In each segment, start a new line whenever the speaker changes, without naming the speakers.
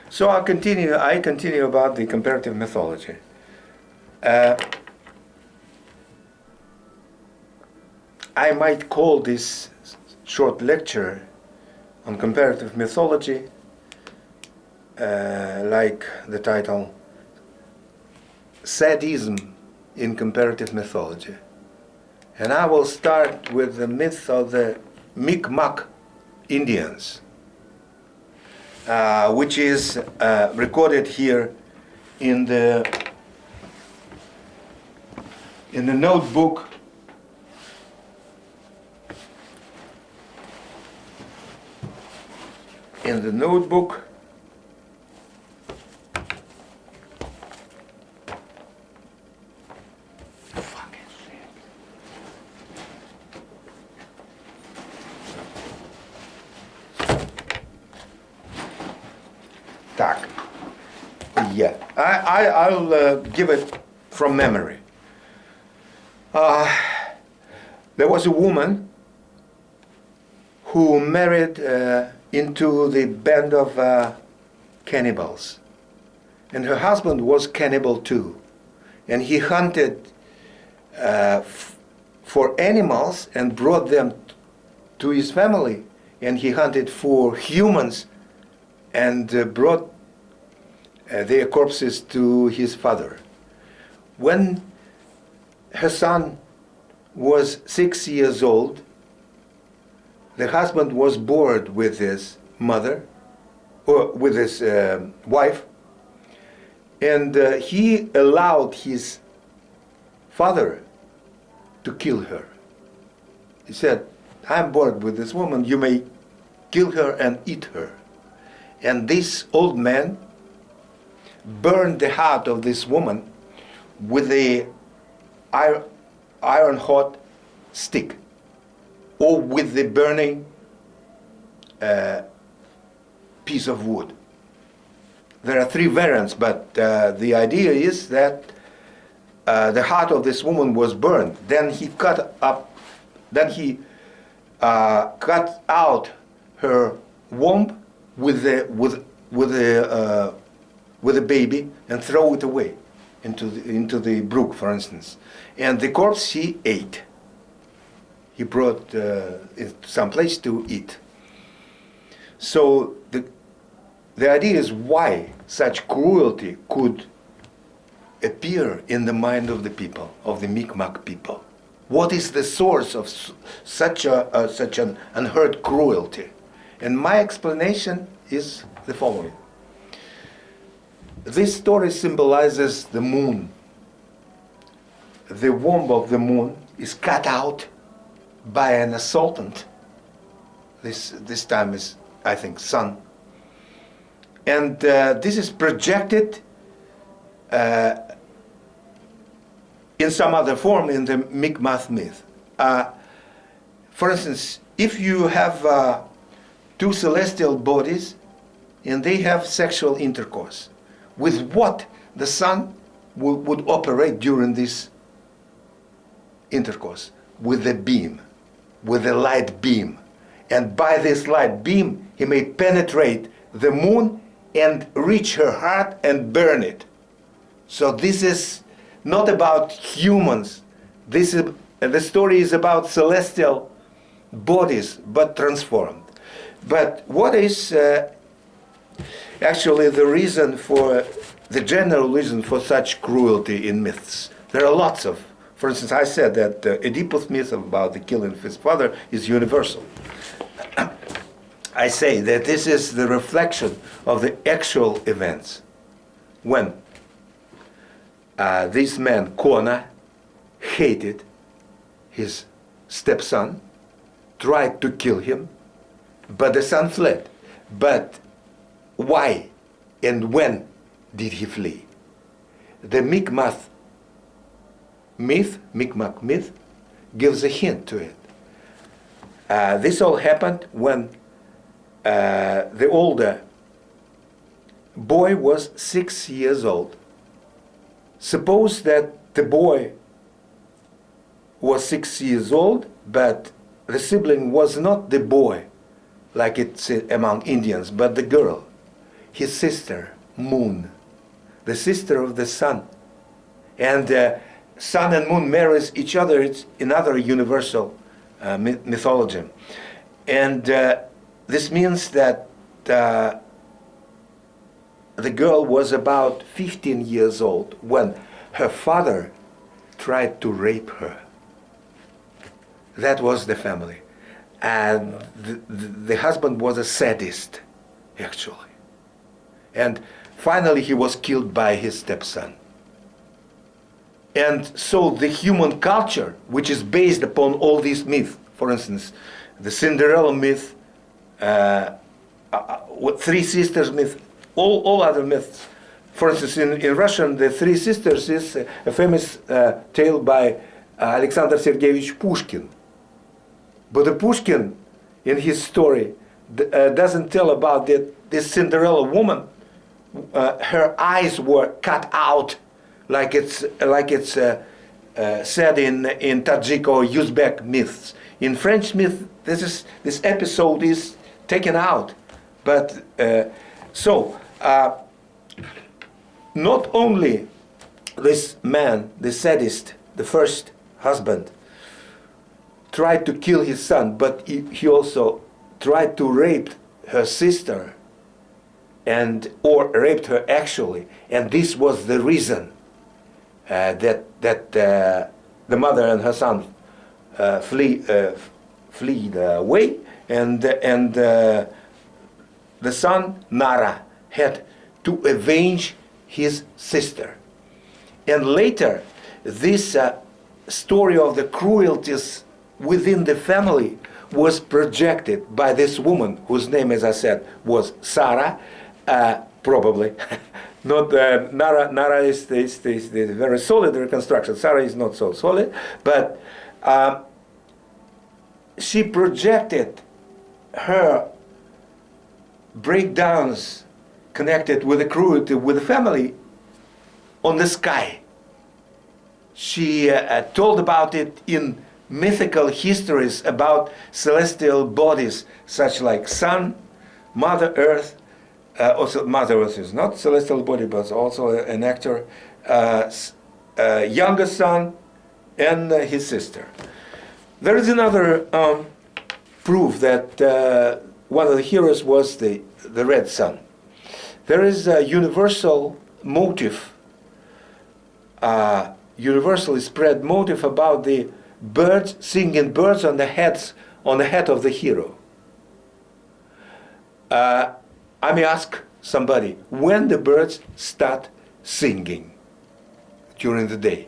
So I continue about the comparative mythology. I might call this short lecture on comparative mythology like the title Sadism in Comparative Mythology. And I will start with the myth of the Mi'kmaq Indians, which is recorded here in the notebook Так. Yeah, I'll give it from memory. There was a woman who married into the band of cannibals. And her husband was cannibal too. And he hunted for animals and brought them to his family. And he hunted for humans and brought their corpses to his father. When her son was 6 years old, the husband was bored with his mother, or with his wife, and he allowed his father to kill her. He said, "I'm bored with this woman, you may kill her and eat her." And this old man burned the heart of this woman with a iron hot stick, or with the burning piece of wood. There are three variants, but the idea is that the heart of this woman was burned. Then he cut out her womb with the baby and throw it away into the brook, for instance. And the corpse he ate. He brought it someplace to eat. So the idea is why such cruelty could appear in the mind of the people, of the Mi'kmaq people. What is the source of such an unheard cruelty? And my explanation is the following. This story symbolizes the moon. The womb of the moon is cut out by an assaultant. This time is, I think, sun. And this is projected in some other form in the Mi'kmaq myth. For instance, if you have two celestial bodies and they have sexual intercourse, with what the sun would operate during this intercourse? With a beam, with a light beam. And by this light beam, he may penetrate the moon and reach her heart and burn it. So this is not about humans. The story is about celestial bodies, but transformed. But what is actually the reason for, the general reason for such cruelty in myths? There are lots of. For instance, I said that the Oedipus myth about the killing of his father is universal. I say that this is the reflection of the actual events. When this man, Kona, hated his stepson, tried to kill him, but the son fled. But why and when did he flee? The Mi'kmaq myth gives a hint to it. This all happened when the older boy was 6 years old. Suppose that the boy was 6 years old, but the sibling was not the boy, like it's among Indians, but the girl. his sister, Moon, the sister of the sun. And sun and moon marries each other. It's another universal mythology. And this means that the girl was about 15 years old when her father tried to rape her. That was the family. And the husband was a sadist, actually. And finally he was killed by his stepson. And so the human culture, which is based upon all these myths, for instance, the Cinderella myth, Three Sisters myth, all other myths. For instance, in Russian, the Three Sisters is a famous tale by Alexander Sergeyevich Pushkin. But the Pushkin, in his story, doesn't tell about this Cinderella woman. Her eyes were cut out, like it's said in Tajik or Uzbek myths. In French myth, this episode is taken out. But not only this man, the sadist, the first husband, tried to kill his son, but he also tried to rape her sister, or raped her actually, and this was the reason that the mother and her son fled away, and the son Nara had to avenge his sister. And later, this story of the cruelties within the family was projected by this woman, whose name, as I said, was Sarah, probably. Not Nara is very solid reconstruction. Sarah is not so solid, but she projected her breakdowns connected with the cruelty with the family on the sky. She told about it in mythical histories about celestial bodies, such like sun, Mother Earth. Also, Mother Earth is not celestial body, but also an actor. Younger son and his sister. There is another proof that one of the heroes was the red sun. There is a universal motive, universally spread motive about the birds, singing birds on the head of the hero. I may ask somebody, when the birds start singing during the day?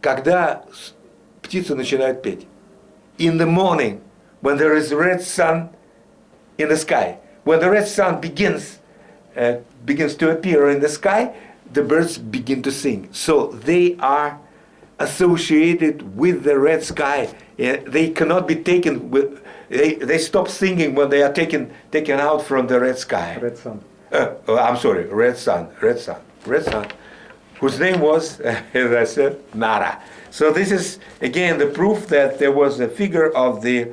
Когда птицы начинают петь? In the morning, when there is red sun in the sky. When the red sun begins to appear in the sky, the birds begin to sing. So they are associated with the red sky. They cannot be taken with. They stop singing when they are taken out from the red sky.
Red sun.
I'm sorry, red sun, whose name was, as I said, Nara. So this is again the proof that there was a figure of the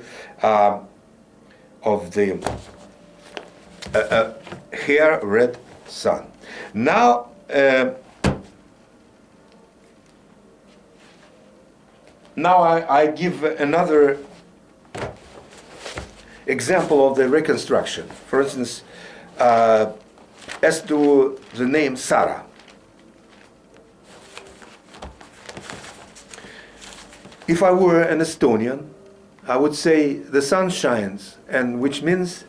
hair red sun. Now. Now I give another example of the reconstruction. For instance, as to the name Sarah. If I were an Estonian, I would say the sun shines, and which means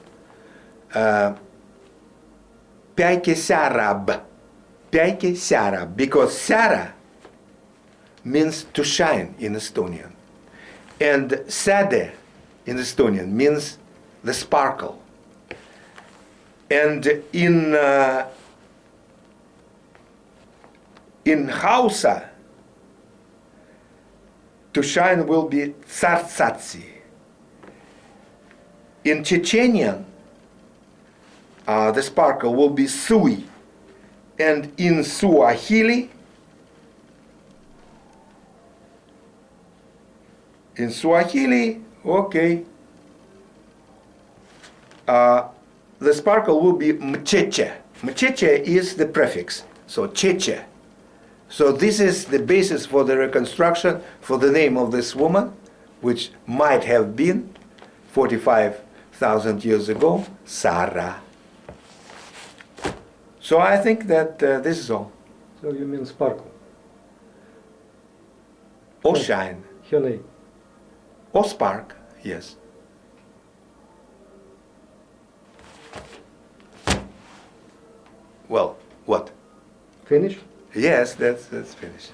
Päike särab, because Sara means to shine in Estonian, and Sade in Estonian means the sparkle. And in Hausa, to shine will be tsartsatsi. In Chechenian, the sparkle will be sui, and in Swahili, okay, the sparkle will be mcheche. Mcheche is the prefix, so cheche. So this is the basis for the reconstruction for the name of this woman, which might have been 45,000 years ago, Sarah. So I think that this is all.
So you mean sparkle?
Or shine,
Her name.
or spark, yes. Well, what?
Finish?
Yes, that's finished.